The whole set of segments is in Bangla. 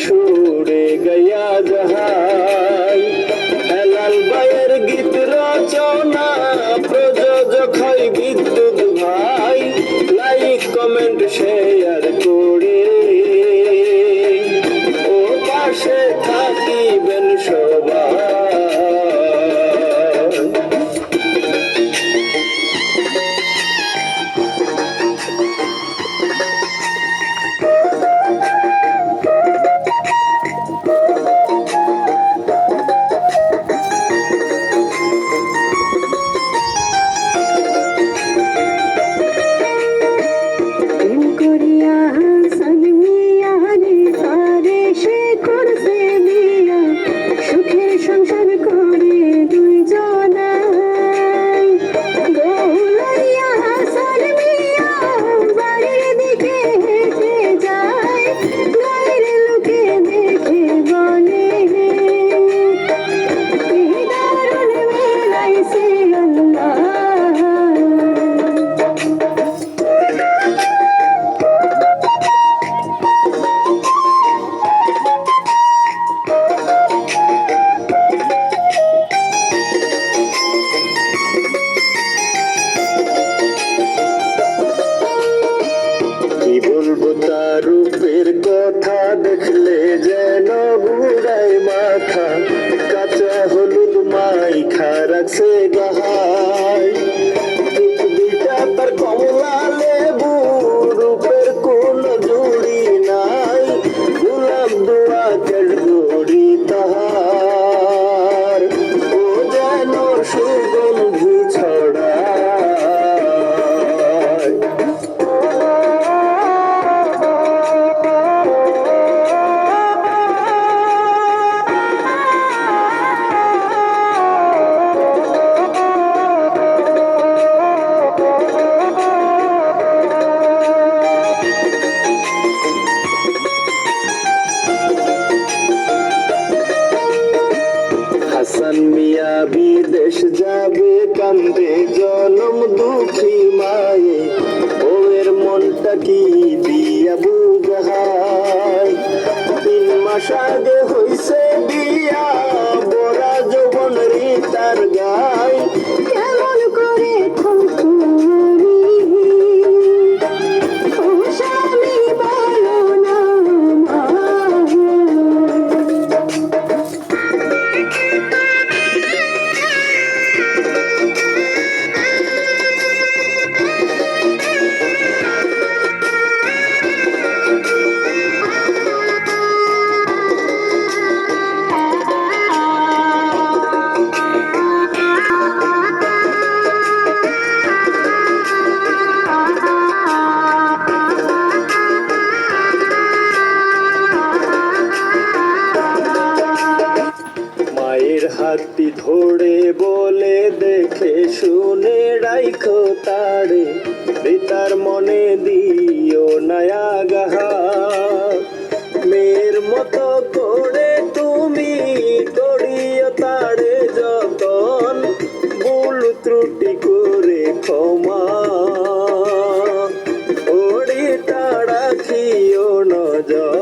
সুরে গাইয়া যাহাই হেলাল ভাইয়ের গীত রচনা প্রযোজক হয় বিদ্যুৎ ভাই লাইক কমেন্ট শেয়ার করে ও পাশে থাকিবেন সবাই। রূপের কথা দেখলে যেন ঘুরায় মাথা কাঁচা হলুদ মাইখা রাখছে গাহায় দুইটা তার কমলা লেবু রূপের কোন জুড়ি নাই গোলাপ দোয়া কেড়ি তাহার ও যেন সুগন্ধি ছড়া হাসান মিয়া বিদেশ যাবে কান্দে জনম দুঃখী মায়ে ওর মনটা কি দিয়া বুঝায় 3 মাস আগে হইছে বিয়া বড়া যৌবন রিতার গায় কেমন করে হাতটি ধরে বলে দেখে শুনে রাইখো তারে রিতার মনে দিও নয়া গাহা মেয়ের মতো করে তুমি করিও তারে যতন ভুল ত্রুটি করে ক্ষমা ওরে তারা খিও নজর।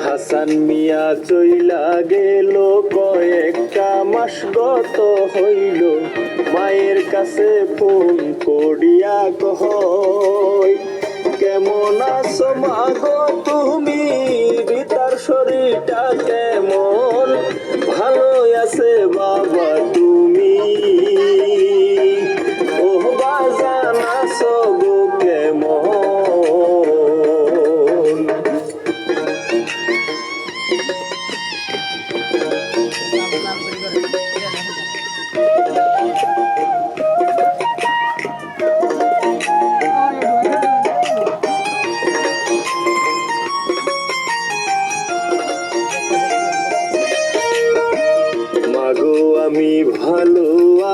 হাসান মিয়া চইলা গেল কয়েকটা মাস গত হইল মায়ের কাছে ফোন করিয়া কহই কেমন আছো মাগো তুমি রিতার শরীরটা কেমন ভালো আছে বাবা তুমি ও বাজান আছো গো কেমন। আমি ভালো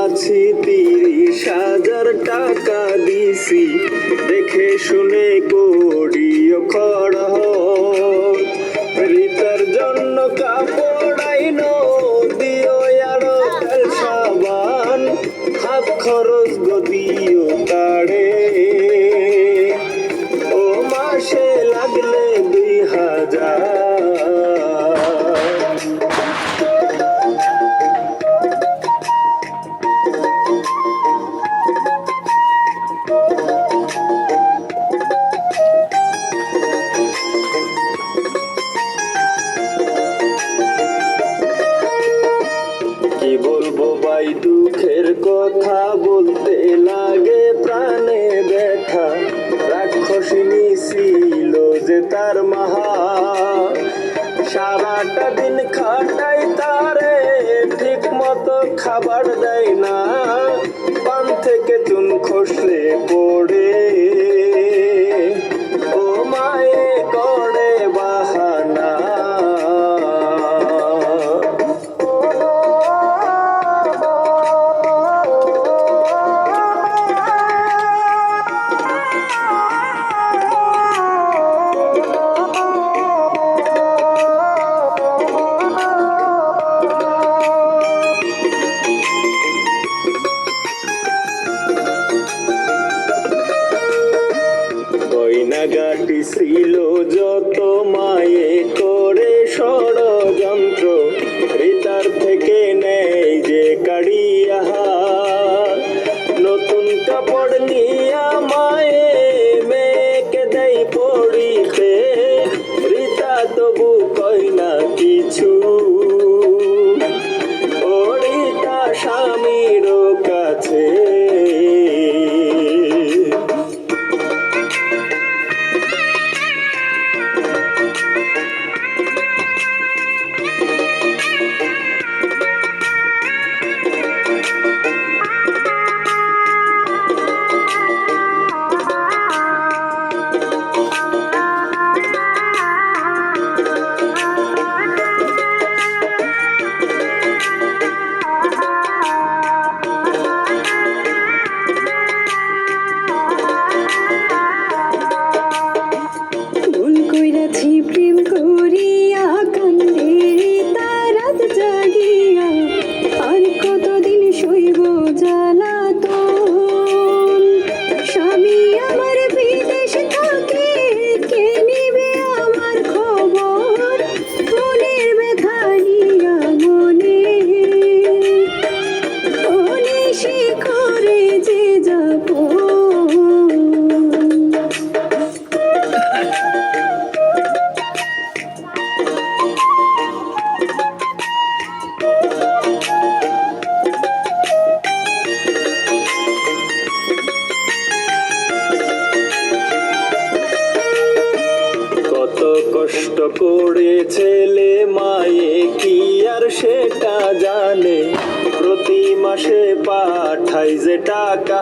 আছি 30,000 টাকা দিছি দেখে শুনে গো রাক্ষসিনী ছিল যে তার মাহা, সারাটা দিন খাটাই তারে ঠিক মতো খাবার দেয় না, পান থেকে চুন খসলে পড়ে ও মায়ে করে বাহানা। গয়নাগাটি ছিল যত মায়ে করে ষড়যন্ত্র, রিতার থেকে নেই যে কাড়িয়া, নতুন কাপড় নিয়া মায়ে মেয়েকে দেয় পড়িতে, রিতা তবু কয় না কিছু, ও রিতা স্বামীর কাছে। প্রেম করিয়া কান্দে তারাত জাগিয়া, আর কতদিন সইব জ্বালাতন। স্বামী আমার বিদেশ থাকে, কে নিবে আমার খবর, মনের ব্যথা নিয়া মনে অনিশি করে যে যাব। কত কষ্ট করে ছেলে মায়ে কি আর সেটা জানে, প্রতি মাসে পাঠাই যে টাকা,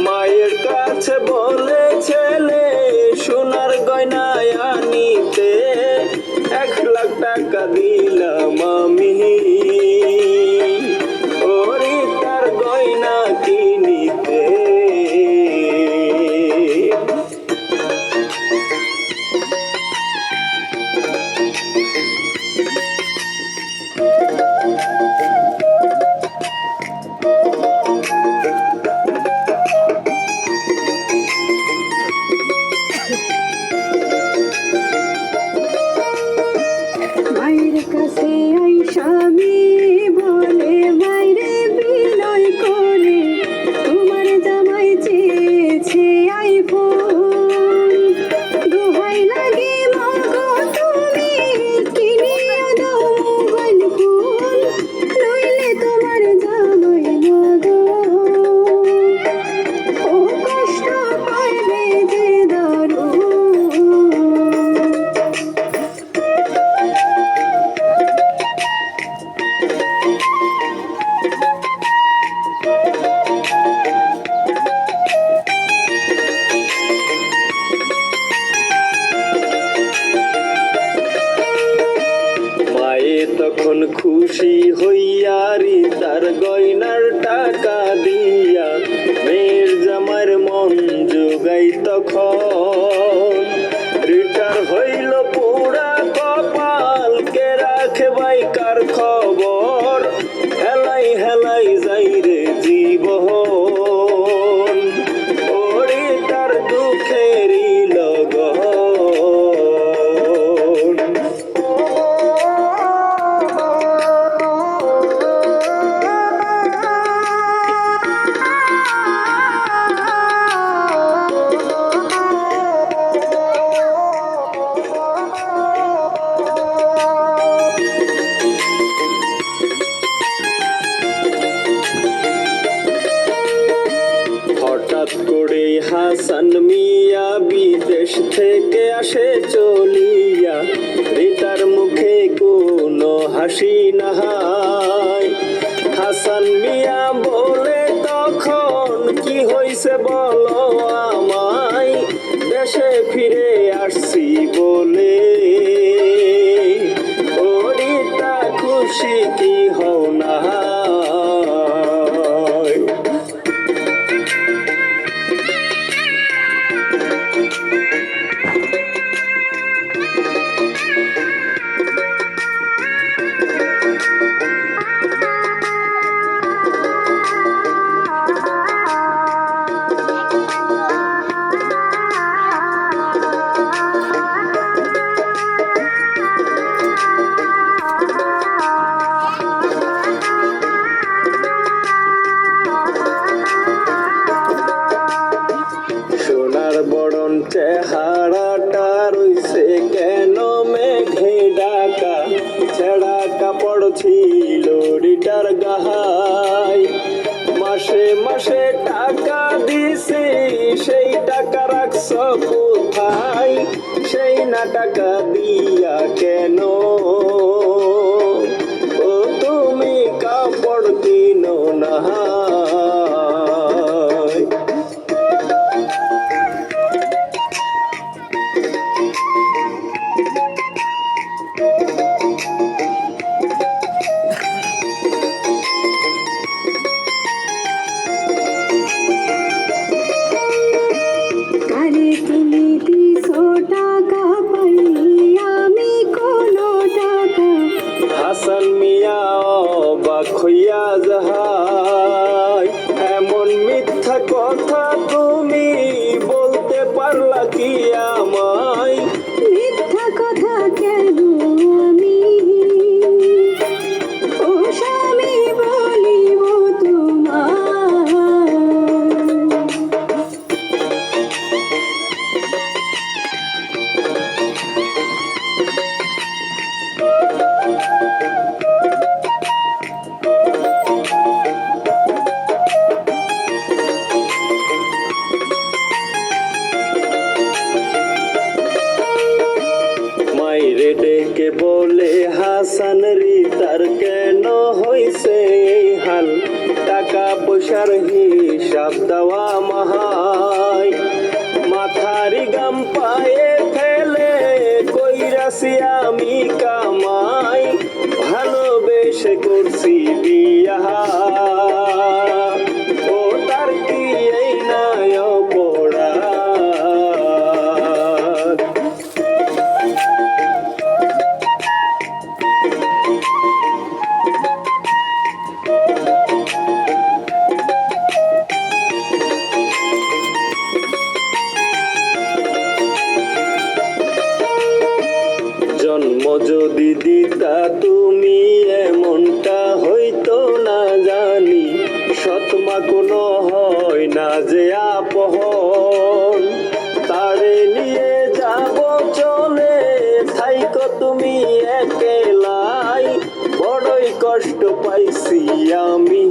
মায়ের কাছে বলে ছেলে সোনার গয়নায় আনিতে, 1,00,000 টাকা দিলাম আমি ওরে তার গয়না কিনিতে। মায়ের কাছে আই স্বামী বলে, মায়েরে বিনয় করে, তোমার জামাই চেয়েছে আইফোন, দোহাই লাগে মাগো তুমি কিনিয়া দাও মোবাইল ফোন, নইলে তোমার জামাই মাগো ও কষ্ট পাইবে যে দারুণ। মায়ে তখন খুশি হইয়া রিতার গয়নার টাকা দিয়া, মেয়ের জামার মন যোগাই তখন, রিটার হইল পুরা কপাল, কে রাখে ভাই কার খবর, হেলাই হেলাই যাই রে জীবন, ও রিতার দুঃখেরই লগন। মিয়া বিদেশ থেকে আসে চলিয়া, রিতার মুখে কোনো হাসি নাহাই। হাসান মিয়া বলে তখন, কি হইছে বলো আমায়, দেশে ফিরে আসছি বলে। ও রিতা খুশি কি হও না? সোনার বরণ চেহারাটা রইছে কেন মেঘে ডাকা, ছেঁড়া কাপড় ছিল রিটার গাহাই। মাসে মাসে টাকা দিছি, সেই টাকা রাখছ কোথায়, সেই না টাকা দিয়া কেন? ও তুমি কাপড় কিনো না? আরে তুমি দিছো টাকা, পাইনি আমি কোনো টাকা। হাসান মিয়া অবাক হইয়া যাহাই, এমন মিথ্যা কথা তুমি বলতে পারলা কি আমায়? মিথ্যা কথা কেন আমি ও স্বামী বলিব তোমার? মাইরে ডেকে বলে হাসান, রিতার কেন হইছে এই হাল, টাকা পয়সার হিসাব দেওয়া মাহাই। মাথারি গাম পায়ে ফেলে কইরাছি আমি কামাই, ভালোবেসে করছি বিয়া। ও তার কি এই নাই পড়া? জন্ম যদি দিতা তুমি, এমনটা হইতো না জানি, সৎমা কোনো হয় না যে আপন। তারে নিয়ে যাব চলে, থাইকো তুমি একেলাই, বড়ই কষ্ট পাইছি আমি।